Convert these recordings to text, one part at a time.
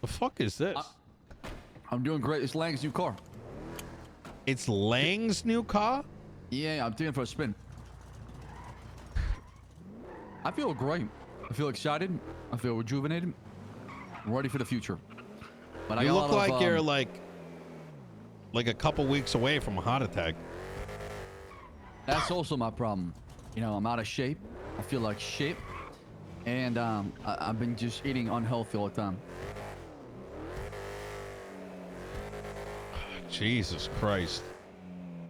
The fuck is this? I'm doing great. It's Lang's new car. It's Lang's new car? Yeah, I'm taking it for a spin. I feel great. I feel excited. I feel rejuvenated. I'm ready for the future. But You look like you're like a couple weeks away from a heart attack. That's also my problem. You know, I'm out of shape. I feel like shit. And I've been just eating unhealthy all the time. Jesus Christ.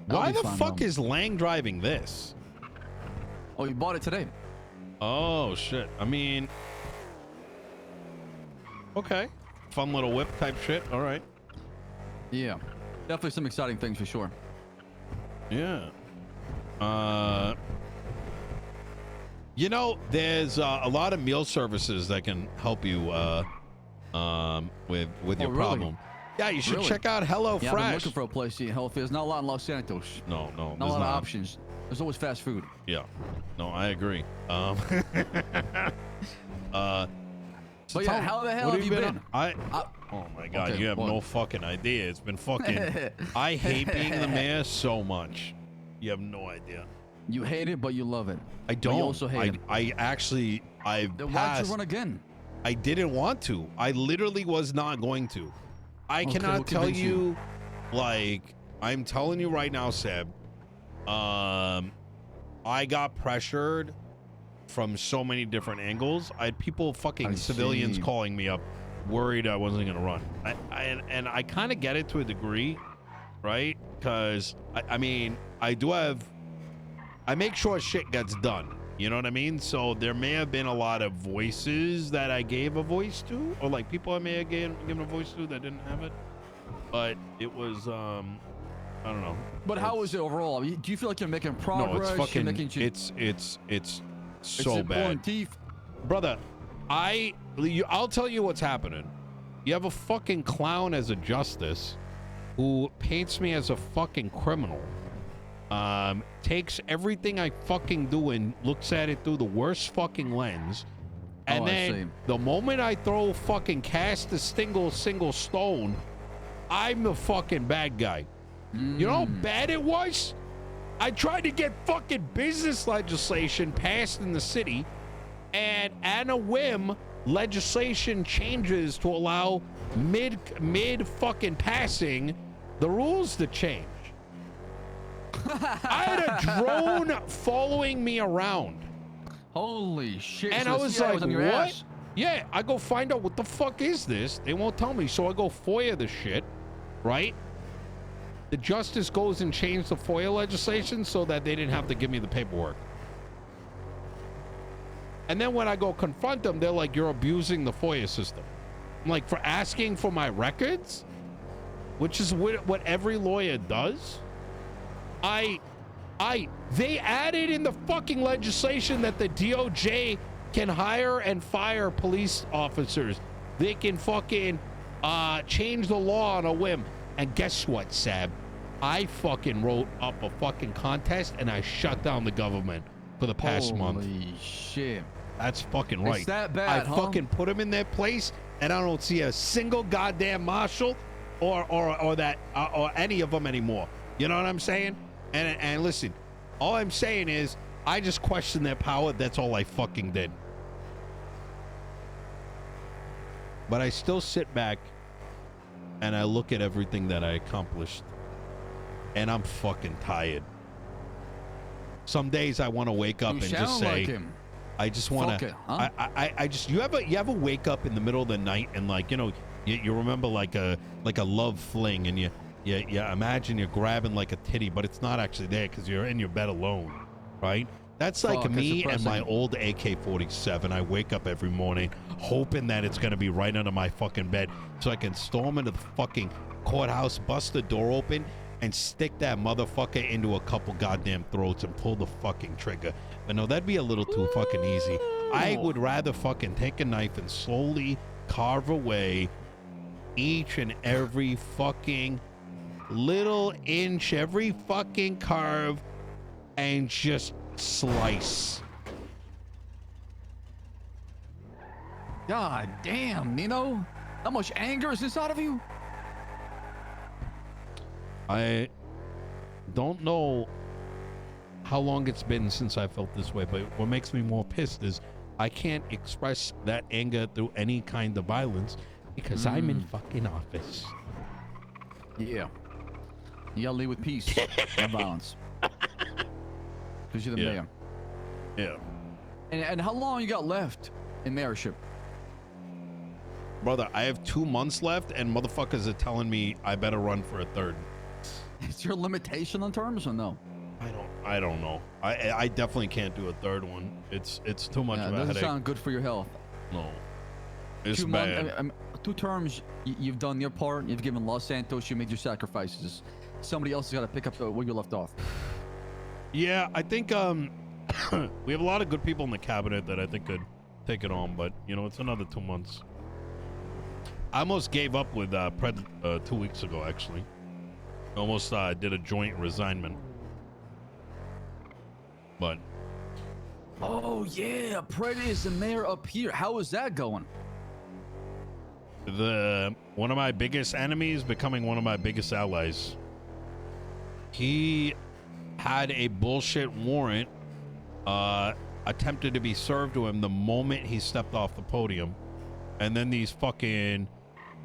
Why the fuck is Lang driving this? Oh, you bought it today. Oh, shit. I mean... Okay. Fun little whip type shit. All right. Yeah. Definitely some exciting things for sure. Yeah. You know, there's a lot of meal services that can help you with your problem. Yeah, you should check out HelloFresh. Yeah, I'm looking for a place to eat healthy. There's not a lot in Los Santos. No, not a lot of options. There's always fast food. Yeah. No, I agree. But yeah, how the hell have you been? Oh my god, okay, you have no fucking idea. It's been fucking... I hate being the mayor so much. You have no idea. You hate it, but you love it. I don't. But you also hate it. Then why'd you run again? I didn't want to. I literally was not going to. I cannot tell you, like, I'm telling you right now, Seb, I got pressured from so many different angles. I had people, civilians calling me up, worried I wasn't going to run. And I kind of get it to a degree, right? Because, I mean, I make sure shit gets done. You know what I mean? So there may have been a lot of voices that I gave a voice to, or like people I may have given a voice to that didn't have it. But it was, I don't know. But how was it overall? I mean, do you feel like you're making progress? No, it's fucking, it's so bad. Brother, I'll tell you what's happening. You have a fucking clown as a justice who paints me as a fucking criminal. Takes everything I fucking do and looks at it through the worst fucking lens. And then the moment I throw cast a single stone, I'm the fucking bad guy. You know how bad it was? I tried to get fucking business legislation passed in the city, and at a whim, legislation changes to allow mid fucking passing the rules to change. I had a drone following me around. Holy shit. And I was like, what? Yeah, I go find out what the fuck is this. They won't tell me, so I go FOIA the shit, right? The justice goes and changes the FOIA legislation so that they didn't have to give me the paperwork. And then when I go confront them, they're like, you're abusing the FOIA system. I'm like, for asking for my records? Which is what every lawyer does? They added in the fucking legislation that the DOJ can hire and fire police officers. They can fucking change the law on a whim. And guess what, Sab? I fucking wrote up a fucking contest and I shut down the government for the past month. Holy shit. That's fucking right. It's that bad, I fucking put them in their place and I don't see a single goddamn marshal or any of them anymore. You know what I'm saying? And listen, all I'm saying is I just question their power. That's all I fucking did. But I still sit back and I look at everything that I accomplished and I'm fucking tired. Some days I want to wake up and just say, like I just want to, I just, you ever wake up in the middle of the night and like, you know, you remember like a love fling and you imagine you're grabbing like a titty, but it's not actually there because you're in your bed alone, right? That's like me and my old AK-47. I wake up every morning hoping that it's going to be right under my fucking bed so I can storm into the fucking courthouse, bust the door open, and stick that motherfucker into a couple goddamn throats and pull the fucking trigger. But no, that'd be a little too fucking easy. I would rather fucking take a knife and slowly carve away each and every fucking little inch, every fucking carve, and just slice. God damn, Nino. How much anger is inside of you? I don't know how long it's been since I felt this way, but what makes me more pissed is I can't express that anger through any kind of violence because I'm in fucking office. Yeah. You gotta lead with peace, not violence. Because you're the mayor. Yeah. And how long you got left in mayorship? Brother, I have 2 months left and motherfuckers are telling me I better run for a third. Is there a limitation on terms or no? I don't know. I definitely can't do a third one. It's too much of a doesn't headache. sound good for your health. No. It's 2 bad. months, 2 terms, you've done your part. You've given Los Santos, you made your sacrifices. Somebody else has got to pick up where you left off. Yeah, I think we have a lot of good people in the cabinet that I think could take it on, but you know, it's another 2 months. I almost gave up with Pred 2 weeks ago, actually. Almost did a joint resignment. But Oh yeah, Pred is the mayor up here. How is that going? one of my biggest enemies becoming one of my biggest allies. He had a bullshit warrant attempted to be served to him the moment he stepped off the podium, and then these fucking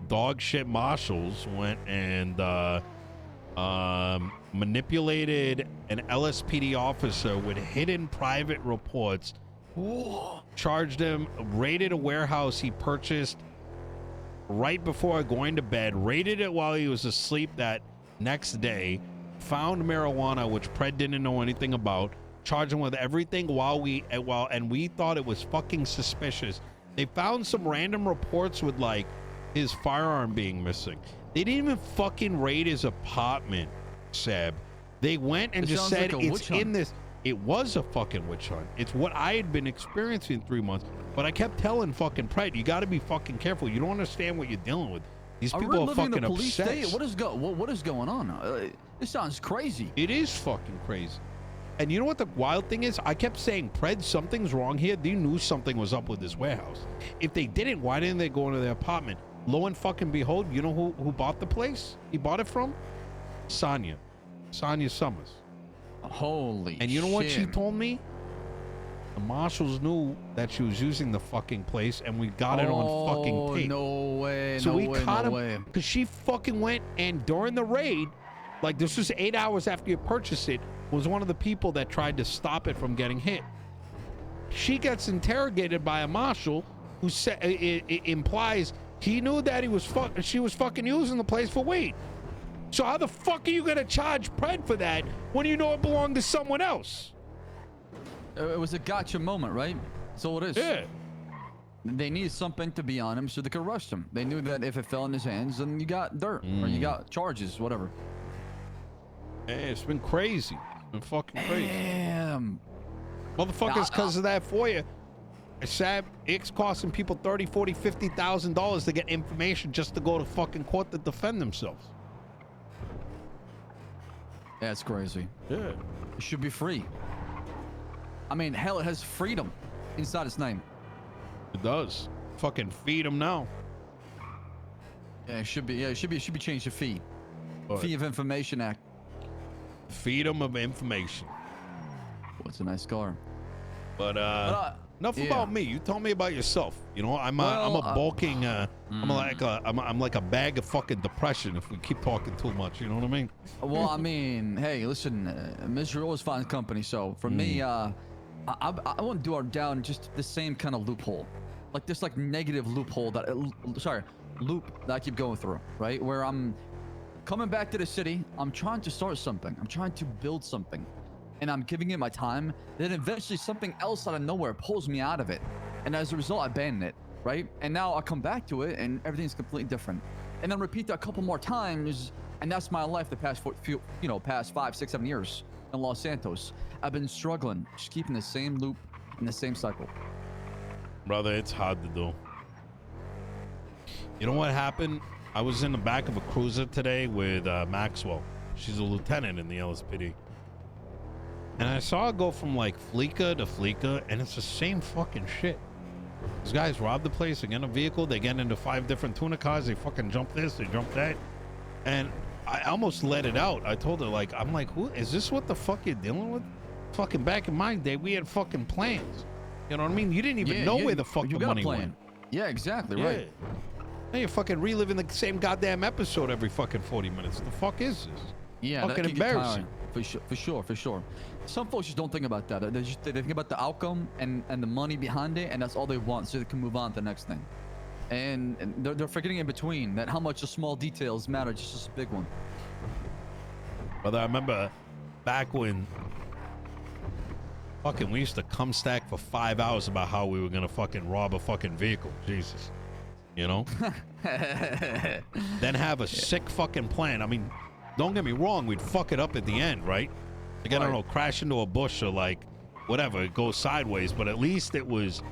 dog shit marshals went and manipulated an LSPD officer with hidden private reports. Charged him, raided a warehouse he purchased right before going to bed, raided it while he was asleep that next day, found marijuana which Pred didn't know anything about, charged him with everything and we thought it was fucking suspicious. They found some random reports with like his firearm being missing. They didn't even fucking raid his apartment, Seb. They went and just said like it's in this. It was a fucking witch hunt. It's what I had been experiencing 3 months. But I kept telling fucking Pred, you got to be fucking careful. You don't understand what you're dealing with. These people are fucking obsessed. What is going on? This sounds crazy. It is fucking crazy. And you know what the wild thing is? I kept saying, Pred, something's wrong here. They knew something was up with this warehouse. If they didn't, why didn't they go into their apartment? Lo and fucking behold, you know who bought the place? He bought it from? Sonia Summers. Holy shit. And you know what she told me? The marshals knew that she was using the fucking place, and we got it on fucking tape. No way. So no we way, caught no him because she fucking went, and during the raid, like this was 8 hours after you purchased it, was one of the people that tried to stop it from getting hit. She gets interrogated by a marshal who it implies he knew that she was fucking using the place for weed. So how the fuck are you gonna charge Pred for that when you know it belonged to someone else? It was a gotcha moment, right? That's all it is. Yeah. They needed something to be on him so they could arrest him. They knew that if it fell in his hands, then you got dirt or you got charges, whatever. Hey, it's been crazy. It's been fucking crazy. Damn. Motherfuckers, because of that for you. It's costing people $30,000, $40,000, $50,000 to get information just to go to fucking court to defend themselves. That's crazy. Yeah. It should be free. I mean, hell, it has freedom inside its name. It does. Fucking feed them now. Yeah, it should be. Yeah, it should be changed to fee. What? Fee of Information Act. Feed them of information. What's a nice car? But enough yeah. about me. You tell me about yourself. You know, I'm a bulking. I'm like a bag of fucking depression if we keep talking too much. You know what I mean? Well, I mean, hey, listen, misery always finds company. So for me, I want to do down just the same kind of loophole, like this like negative loophole loop that I keep going through, right? Where I'm coming back to the city, I'm trying to start something, I'm trying to build something, and I'm giving it my time. Then eventually something else out of nowhere pulls me out of it, and as a result, I abandon it, right? And now I come back to it, and everything's completely different. And then repeat that a couple more times, and that's my life the past past 5, 6, 7 years in Los Santos. I've been struggling, just keeping the same loop and the same cycle. Brother, it's hard to do. You know what happened? I was in the back of a cruiser today with Maxwell. She's a lieutenant in the LSPD. And I saw her go from like Fleeca to Fleeca, and it's the same fucking shit. These guys rob the place, they get in a vehicle, they get into 5 different tuna cars, they fucking jump this, they jump that. And I almost let it out. I told her, like, I'm like, who is this? What the fuck you're dealing with? Fucking back in my day, we had fucking plans. You know what I mean? You didn't even know where the fuck the money went. Yeah, exactly, right. Now you're fucking reliving the same goddamn episode every fucking 40 minutes. The fuck is this? Yeah, fucking embarrassing. For sure. Some folks just don't think about that. They think about the outcome and the money behind it, and that's all they want, so they can move on to the next thing. And they're forgetting in between that how much the small details matter, just as a big one. Brother, I remember back when fucking we used to come stack for 5 hours about how we were gonna fucking rob a fucking vehicle. Jesus. You know? Then have a sick fucking plan. I mean, don't get me wrong, we'd fuck it up at the end, right? Like, I don't know, crash into a bush or like whatever, it goes sideways, but at least it was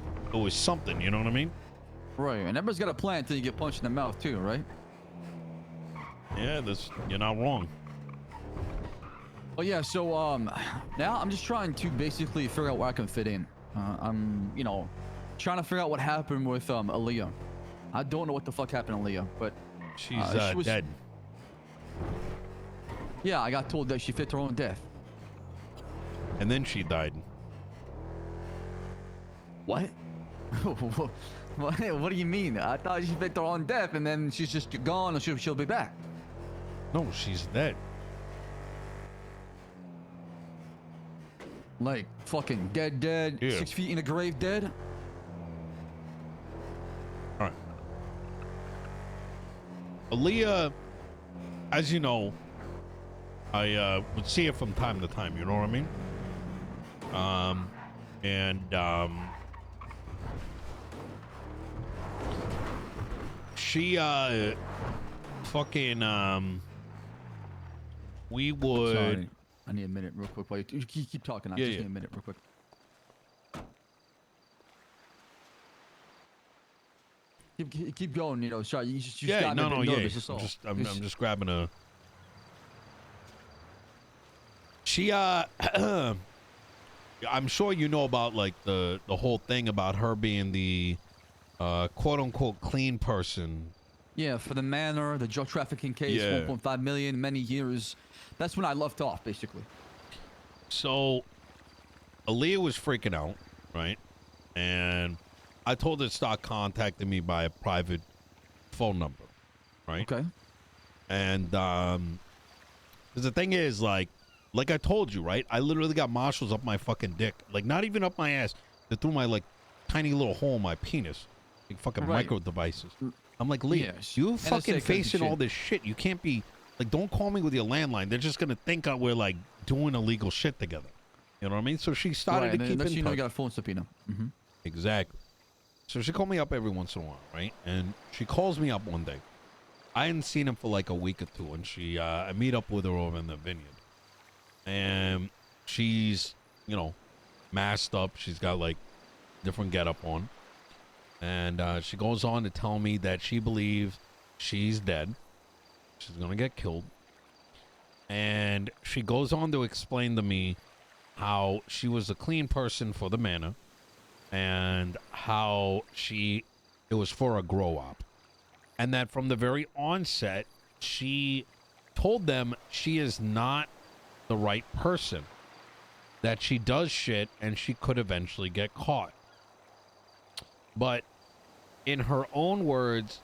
something, you know what I mean? Right, and everybody's got a plan until you get punched in the mouth too, right? Yeah, you're not wrong. Well, yeah, so now I'm just trying to basically figure out where I can fit in. I'm, trying to figure out what happened with Aaliyah. I don't know what the fuck happened to Aaliyah, but she was dead. Yeah, I got told that she faked her own death. And then she died. What? What do you mean? I thought she faked her own death and then she's just gone and she'll be back. No, she's dead. Like fucking dead, yeah. 6 feet in a grave dead? All right. Aaliyah, as you know, I would see her from time to time, you know what I mean? She fucking we would. Sorry. I need a minute real quick. While you keep talking. I just need a minute real quick. Keep going, sorry, you just got me a bit nervous, I'm just grabbing a. She I'm sure you know about like the whole thing about her being the quote unquote clean person. Yeah, for the manor, the drug trafficking case, 1.5 million, many years. That's when I left off, basically. So Aaliyah was freaking out, right? And I told her to start contacting me by a private phone number, right? Okay. And 'cause the thing is, like I told you, right? I literally got Marshals up my fucking dick. Like, not even up my ass. They threw my, like, tiny little hole in my penis. Like, fucking micro devices. I'm like, Lee, you fucking facing all this shit. You can't be, like, don't call me with your landline. They're just going to think we're, like, doing illegal shit together. You know what I mean? So she started to keep in touch. You know you got a phone subpoena. Mm-hmm. Exactly. So she called me up every once in a while, right? And she calls me up one day. I hadn't seen him for, like, a week or two. And I meet up with her over in the vineyard. And she's, masked up. She's got like different getup on. And she goes on to tell me that she believes she's dead. She's going to get killed. And she goes on to explain to me how she was a clean person for the manor and how it was for a grow up. And that from the very onset, she told them she is not the right person, that she does shit and she could eventually get caught. But in her own words,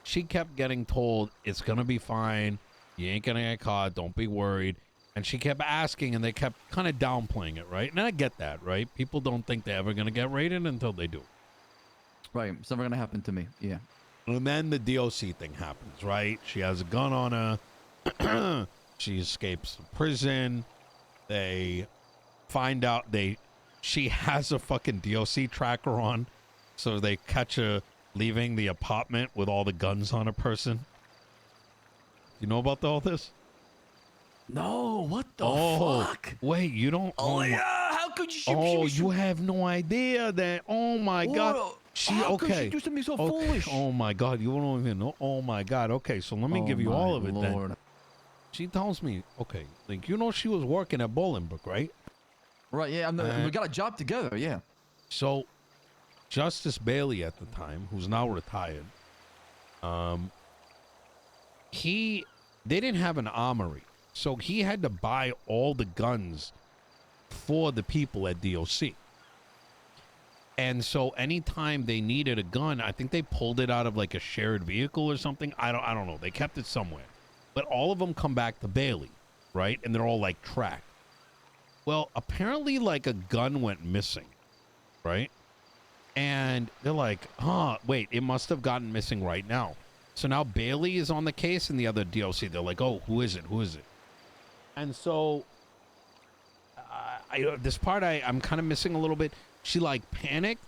she kept getting told it's gonna be fine, you ain't gonna get caught, don't be worried. And she kept asking and they kept kind of downplaying it, right? And I get that, right? People don't think they're ever gonna get raided until they do. Right, it's never gonna happen to me. Yeah. And then the DOC thing happens, right? She has a gun on her. She escapes prison. They find out she has a fucking DOC tracker on. So they catch her leaving the apartment with all the guns on a person. You know about all this? No, what the fuck? Wait, you don't? Oh, yeah, how could you? You have no idea that, oh my God. How could she do something so foolish? Oh my God, you don't even know. Oh my God, okay, so let me give you all of it then. She tells me, okay, like, she was working at Bolingbrook, right? Right, yeah, we got a job together, yeah. So Justice Bailey at the time, who's now retired, they didn't have an armory, so he had to buy all the guns for the people at DOC. And so anytime they needed a gun, I think they pulled it out of like a shared vehicle or something. I don't know. They kept it somewhere. But all of them come back to Bailey, right? And they're all like tracked. Well, apparently like a gun went missing, right? And they're like, wait, it must have gotten missing right now. So now Bailey is on the case and the other DOC. They're like, oh, who is it? Who is it? And so this part I'm kind of missing a little bit. She like panicked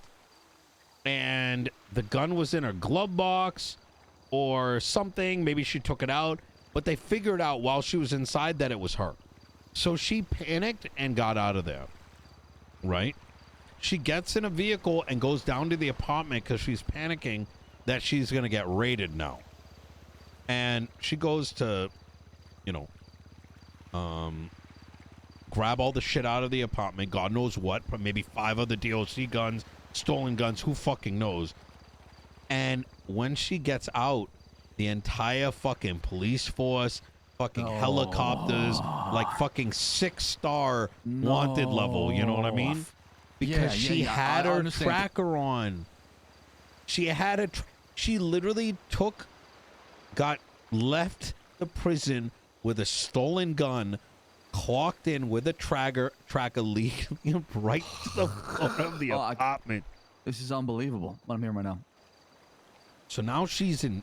and the gun was in her glove box or something. Maybe she took it out, but they figured out while she was inside that it was her. So she panicked and got out of there, right? She gets in a vehicle and goes down to the apartment because she's panicking that she's going to get raided now. And she goes to, grab all the shit out of the apartment. God knows what, but maybe 5 other DOC guns, stolen guns, who fucking knows. And when she gets out, the entire fucking police force, fucking helicopters, like fucking 6-star wanted level, you know what I mean? Because she had her tracker on. She had she literally left the prison with a stolen gun, clocked in with a tracker leading right to the front of the apartment. This is unbelievable. I'm hearing right now. So now she's in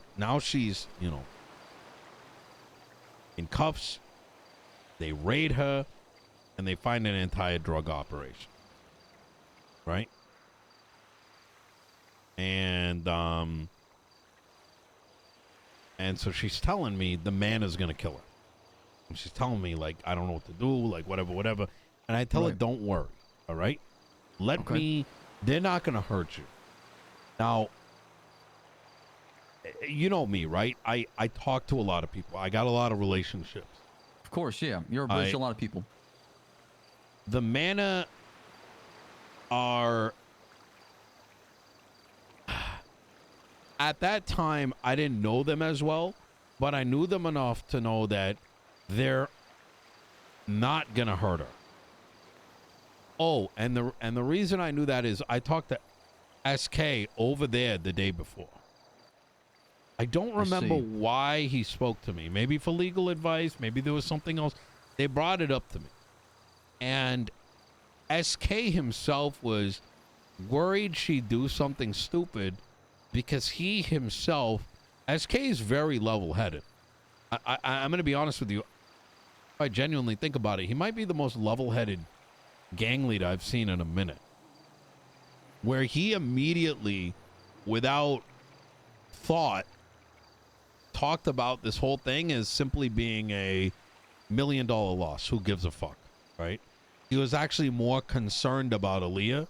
cuffs. They raid her and they find an entire drug operation. Right? And so she's telling me the man is gonna kill her. And she's telling me, like, I don't know what to do, like, whatever. And I tell her, don't worry, all right? They're not gonna hurt you. Now, you know me, right? I talk to a lot of people. I got a lot of relationships. Of course, yeah. You're a bridge to a lot of people. The Mana are... At that time, I didn't know them as well, but I knew them enough to know that they're not gonna hurt her. Oh, and the reason I knew that is I talked to SK over there the day before. I don't remember why he spoke to me. Maybe for legal advice. Maybe there was something else. They brought it up to me. And SK himself was worried she'd do something stupid because he himself, SK is very level-headed. I'm going to be honest with you. If I genuinely think about it, he might be the most level-headed gang leader I've seen in a minute. Where he immediately, without thought, talked about this whole thing as simply being a $1 million loss. Who gives a fuck, right? He was actually more concerned about Aaliyah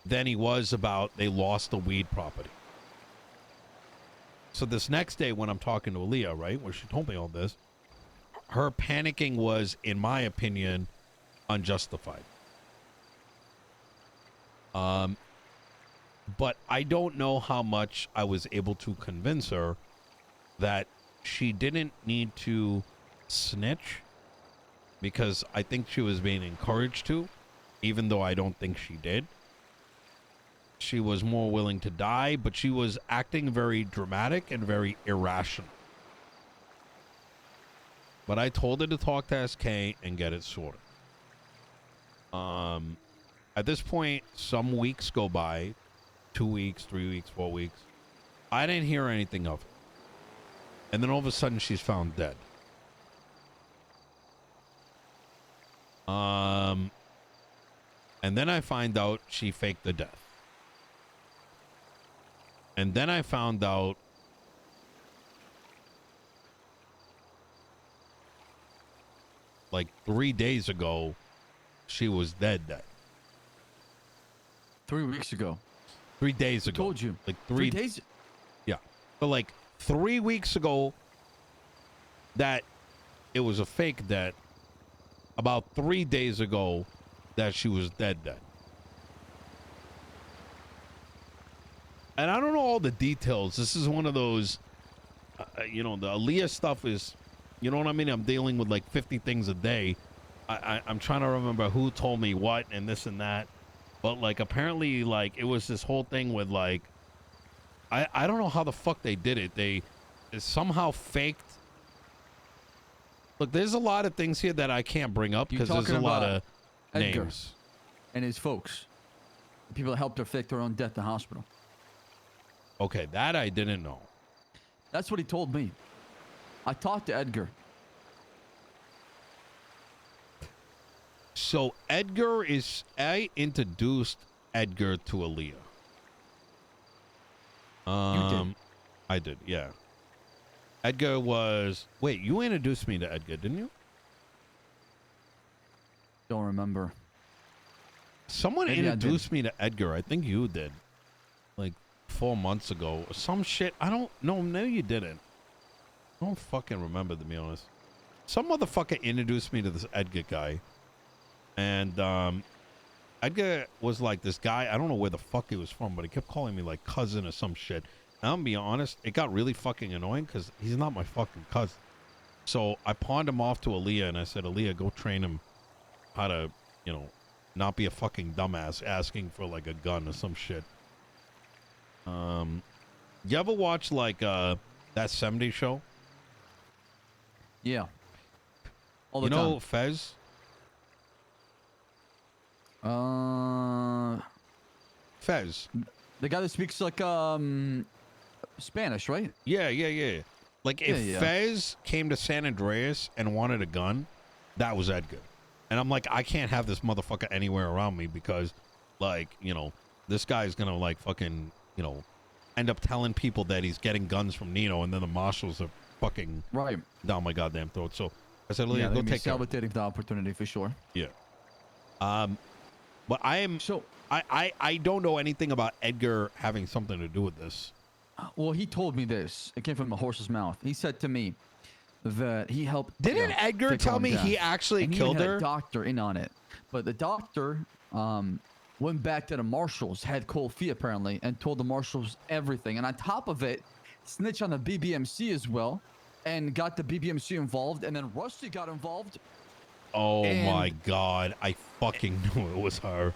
than he was about they lost the weed property. So this next day when I'm talking to Aaliyah, right, where she told me all this, her panicking was, in my opinion, unjustified. But I don't know how much I was able to convince her that she didn't need to snitch, because I think she was being encouraged to, even though I don't think she did. She was more willing to die, but she was acting very dramatic and very irrational. But I told her to talk to SK and get it sorted. At this point, some weeks go by, 2 weeks, 3 weeks, 4 weeks. I didn't hear anything of it. And then all of a sudden, she's found dead. And then I find out she faked the death. And then I found out like 3 days ago, she was dead. 3 weeks ago. 3 days ago. I told you. Like 3 days? Yeah. But like 3 weeks ago, that it was a fake death. About 3 days ago, that she was dead. and I don't know all the details. This is one of those, you know, the Aaliyah stuff is, you know what I mean? I'm dealing with like 50 things a day. I'm trying to remember who told me what and this and that. But like apparently like it was this whole thing with like, I don't know how the fuck they did it. They somehow faked. Look, there's a lot of things here that I can't bring up because there's a lot of Edgar names. and his folks. The people that helped her fake their own death in the hospital. Okay, that I didn't know. That's what he told me. I talked to Edgar. So Edgar is, I introduced Edgar to Aaliyah. You did. I did, yeah. Edgar was, wait, you introduced me to Edgar, didn't you? Don't remember. Someone Maybe introduced me to Edgar. I think you did. Like 4 months ago. Or some shit. I don't know. No, you didn't. I don't fucking remember, to be honest. Some motherfucker introduced me to this Edgar guy. And Edgar was like this guy. I don't know where the fuck he was from, but he kept calling me like cousin or some shit. And I'm gonna be honest, it got really fucking annoying because he's not my fucking cousin. So I pawned him off to Aaliyah and I said, Aaliyah, go train him how to, you know, not be a fucking dumbass asking for like a gun or some shit. You ever watch like dasMEHDI show? Yeah. All the You know time. Fez? Fez. The guy that speaks like Spanish, right? Yeah. Like if Yeah. Fez came to San Andreas and wanted a gun, that was Edgar. And I'm like, I can't have this motherfucker anywhere around me because, like, you know, this guy's gonna like fucking, you know, end up telling people that he's getting guns from Nino, and then the Marshals are fucking Right. down my goddamn throat. So I said, Yeah, Aaliyah, go they'd be take care. sabotating the opportunity for sure. Yeah. But I am. So, I don't know anything about Edgar having something to do with this. well, he told me this. It came from a horse's mouth. He said to me that he helped. Didn't Edgar fake tell her own me he death. actually And he killed even had her? a doctor in on it, but the doctor went back to the Marshals, had cold feet apparently, and told the Marshals everything. And on top of it, snitched on the BBMC as well, and got the BBMC involved. And then Rusty got involved. Oh And- my god! I fucking knew it was her.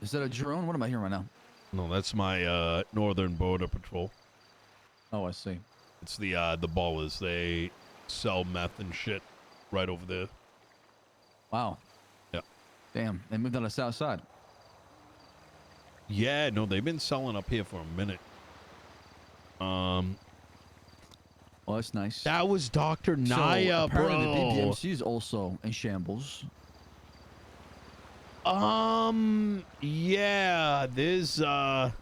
Is that a drone? What am I hearing right now? No, that's my Northern Border Patrol. Oh, I see. It's the ballers. They sell meth and shit right over there. Wow. Yeah. Damn, they moved on the south side. Yeah, no, they've been selling up here for a minute. Well, that's nice. That was Dr. So, Naya, apparently bro. the BBMC is also in shambles. Yeah, there's I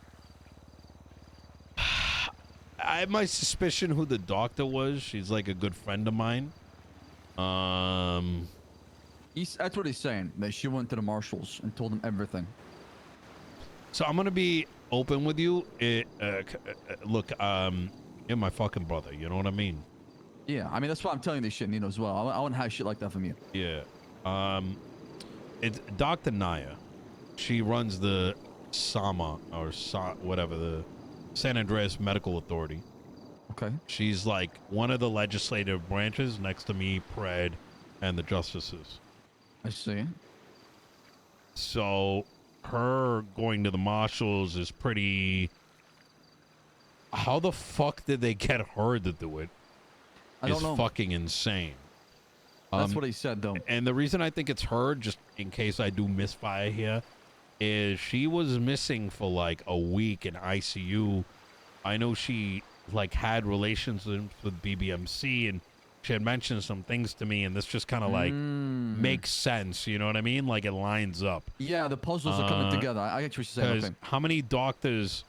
have my suspicion who the doctor was. She's like a good friend of mine. That's what he's saying. That she went to the Marshals and told them everything. So I'm gonna be open with you. Look, you're my fucking brother. You know what I mean? Yeah, I mean that's why I'm telling you this shit, Nino, as well. I wouldn't hide shit like that from you. Yeah. It's Dr. Naya. She runs the SAMA or whatever, the San Andreas Medical Authority. Okay. She's like one of the legislative branches next to me, Pred, and the justices. I see. So her going to the Marshals is pretty. How the fuck did they get her to do it? I don't Is know. fucking insane. That's what he said, though. And the reason I think it's her, just in case I do misfire here, is she was missing for like a week in ICU. I know she like had relations with BBMC, and she had mentioned some things to me, and this just kind of like makes sense. You know what I mean? Like it lines up. Yeah, the puzzles are coming together. I get what you're saying. Because Okay. how many doctors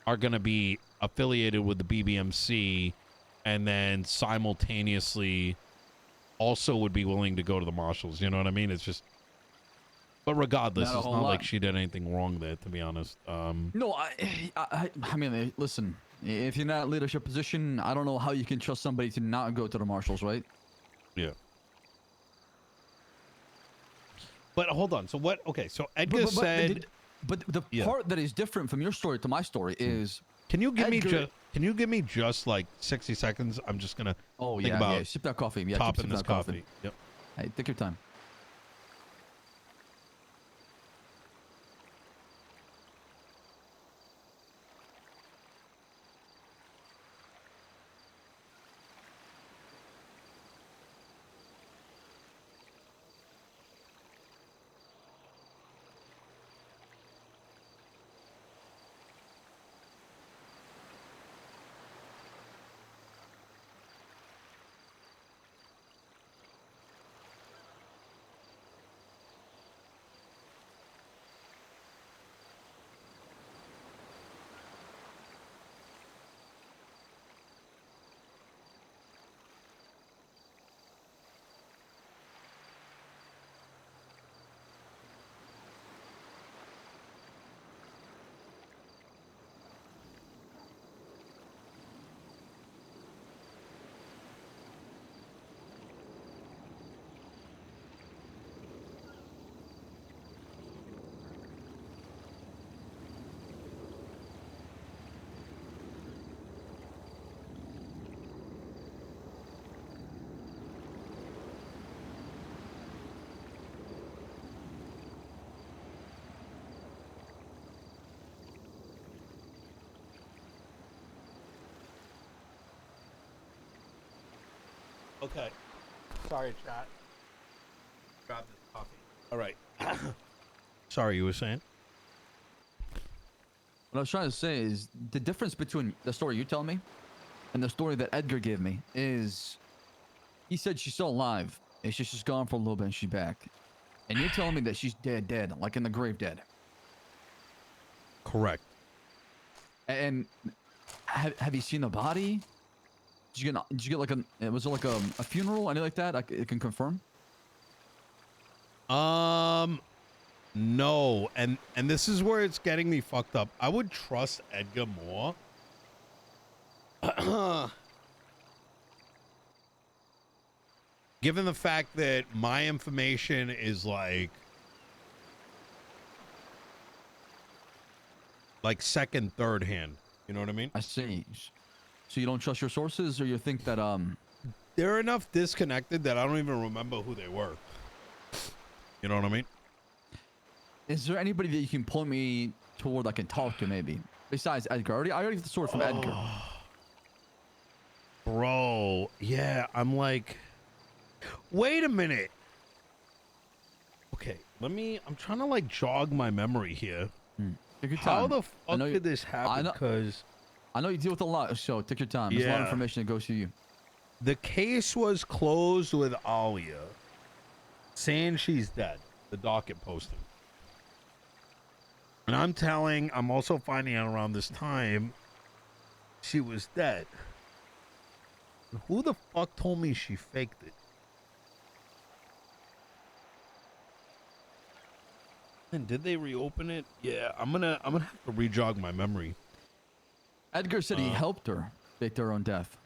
are going to be affiliated with the BBMC and then simultaneously also would be willing to go to the Marshals? You know what I mean? It's just. But regardless, Not a it's whole not lot. like she did anything wrong there, to be honest. No, I mean, listen. If you're not in a leadership position, I don't know how you can trust somebody to not go to the Marshals, right? Yeah. But hold on. So what? Okay. So Edgar said. But the part that is different from your story to my story is. Can you give me just? Can you give me just like 60 seconds? I'm just gonna. Oh think yeah, about yeah. Sip that coffee. Yeah, topping this coffee. Yep. Hey, take your time. Okay. Sorry, chat. Grab this coffee. All right. Sorry, you were saying? What I was trying to say is the difference between the story you tell me and the story that Edgar gave me is he said she's still alive. It's just she's gone for a little bit and she's back. And you're telling me that she's dead, like in the grave dead. Correct. And have you seen the body? Did you get like was it like a funeral, anything like that? It can confirm. No, and this is where it's getting me fucked up. I would trust Edgar more. Given the fact that my information is like second, third hand. You know what I mean? I see. So you don't trust your sources, or you think that they're enough disconnected that I don't even remember who they were. You know what I mean? Is there anybody that you can point me toward I can talk to, maybe? Besides Edgar. I already get the source from Edgar. Bro, yeah, I'm like, wait a minute. Okay, I'm trying to like jog my memory here. Take your time. How the fuck did this happen? Because I know you deal with a lot, so take your time. There's a lot of information that goes to you. The case was closed with Aaliyah, saying she's dead. The docket posting. And I'm also finding out around this time she was dead. Who the fuck told me she faked it? And did they reopen it? Yeah, I'm gonna have to rejog my memory. Edgar said he helped her fake her own death.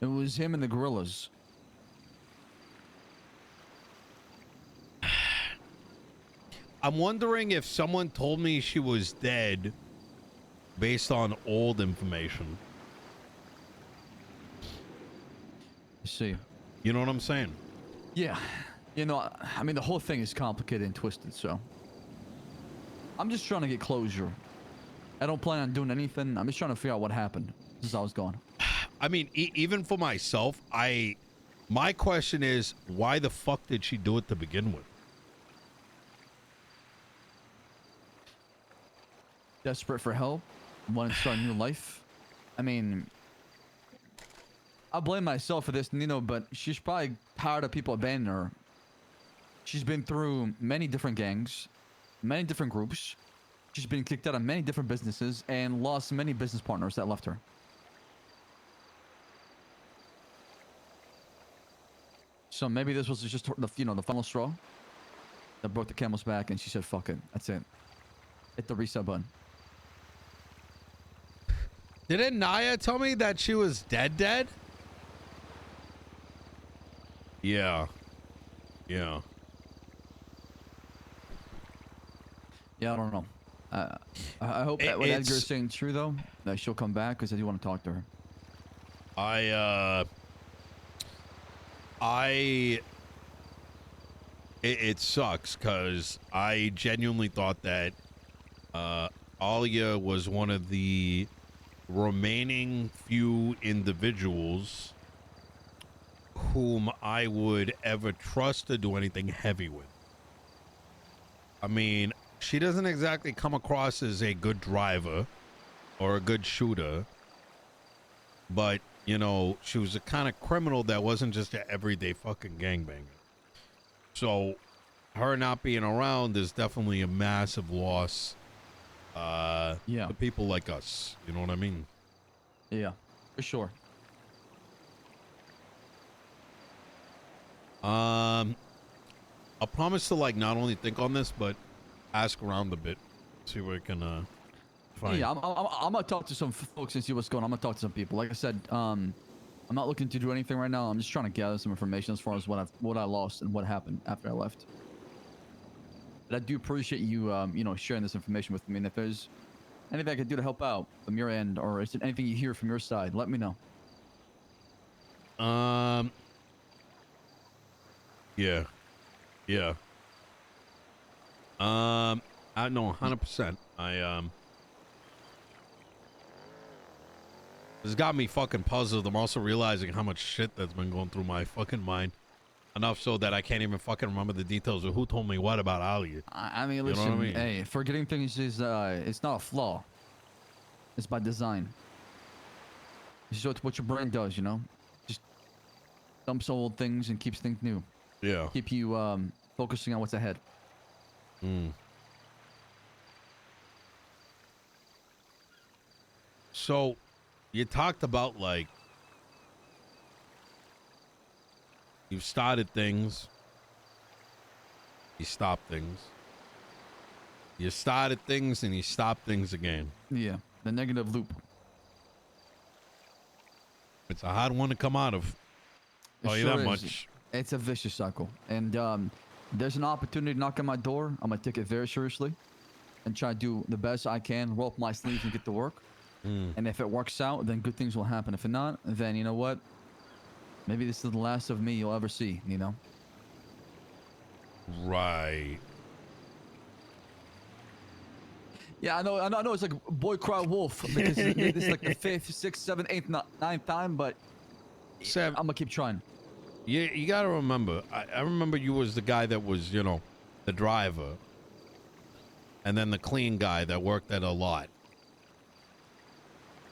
It was him and the gorillas. I'm wondering if someone told me she was dead based on old information. I see. You know what I'm saying? Yeah. You know, I mean, the whole thing is complicated and twisted, so. I'm just trying to get closure. I don't plan on doing anything. I'm just trying to figure out what happened since I was gone. I mean, even for myself, my question is, why the fuck did she do it to begin with? Desperate for help, wanting to start a new life. I mean, I blame myself for this, Nino, but she's probably tired of people abandoning her. She's been through many different gangs, many different groups. She's been kicked out of many different businesses and lost many business partners that left her. So maybe this was just the final straw that broke the camel's back, and she said, "Fuck it, that's it. Hit the reset button." Didn't Naya tell me that she was dead? Yeah. Yeah. Yeah, I don't know. I hope that what Edgar's saying is true though. That she'll come back because I do want to talk to her. It sucks because I genuinely thought that Aaliyah was one of the remaining few individuals whom I would ever trust to do anything heavy with. I mean, she doesn't exactly come across as a good driver or a good shooter, but, you know, she was a kind of criminal that wasn't just an everyday fucking gangbanger. So her not being around is definitely a massive loss Yeah. to people like us. You know what I mean? Yeah, for sure. I'll promise to like not only think on this, but ask around a bit, see what I can find. Yeah, I'm gonna talk to some folks and see what's going on. I'm gonna talk to some people. Like I said, I'm not looking to do anything right now. I'm just trying to gather some information as far as what I lost and what happened after I left. But I do appreciate you, you know, sharing this information with me. And if there's anything I can do to help out from your end, or is there anything you hear from your side, let me know. Yeah. I know 100%. This got me fucking puzzled. I'm also realizing how much shit that's been going through my fucking mind. Enough so that I can't even fucking remember the details of who told me what about Aaliyah. I mean, listen, You know what I mean? hey, forgetting things is, it's not a flaw. It's by design. It's just what your brain does, you know? Just dumps old things and keeps things new. Yeah. Keep you, focusing on what's ahead. So, you talked about, like, you've started things, you stopped things. You started things and you stopped things again. Yeah, the negative loop. It's a hard one to come out of. Tell you that much. It's a vicious cycle. And there's an opportunity to knock on my door. I'm going to take it very seriously and try to do the best I can, roll up my sleeves and get to work. And if it works out, then good things will happen. If not, then you know what? Maybe this is the last of me you'll ever see, you know? Right. Yeah, I know it's like boy cry wolf because it's like the 5th, 6th, 7th, 8th, 9th time, but Sam, I'm gonna keep trying. you gotta remember, I remember you was the guy that was, you know, the driver. And then the clean guy that worked at a lot.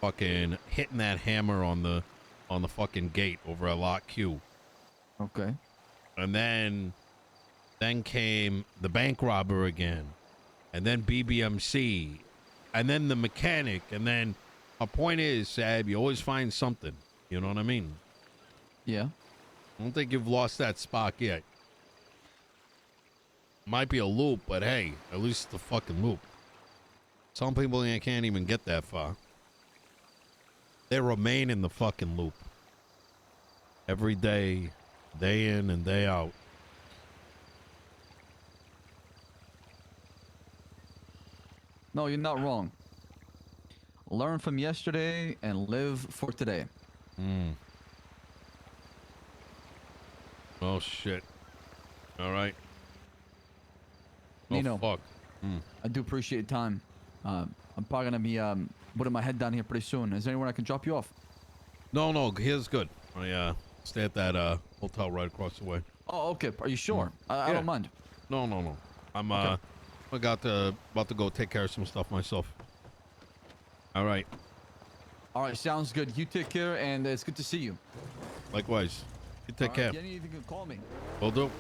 Fucking hitting that hammer on the fucking gate over at Lot Q. Okay. And then came the bank robber again. And then BBMC. And then the mechanic. And then a point is, Sab, you always find something. You know what I mean? Yeah. I don't think you've lost that spark yet. Might be a loop, but hey, at least it's a fucking loop. Some people can't even get that far. They remain in the fucking loop. Every day, day in and day out. No, you're not wrong. Learn from yesterday and live for today. Oh, shit. All right. Nino, Oh, fuck. I do appreciate your time. I'm probably gonna be putting my head down here pretty soon. Is there anywhere I can drop you off? No, here's good. I stay at that hotel right across the way. Oh, okay. Are you sure? I Yeah. don't mind. No. I'm Okay. about to go take care of some stuff myself. All right. All right, sounds good. You take care, and it's good to see you. Likewise. You take All care. right, if you need anything, you can call me. Will do.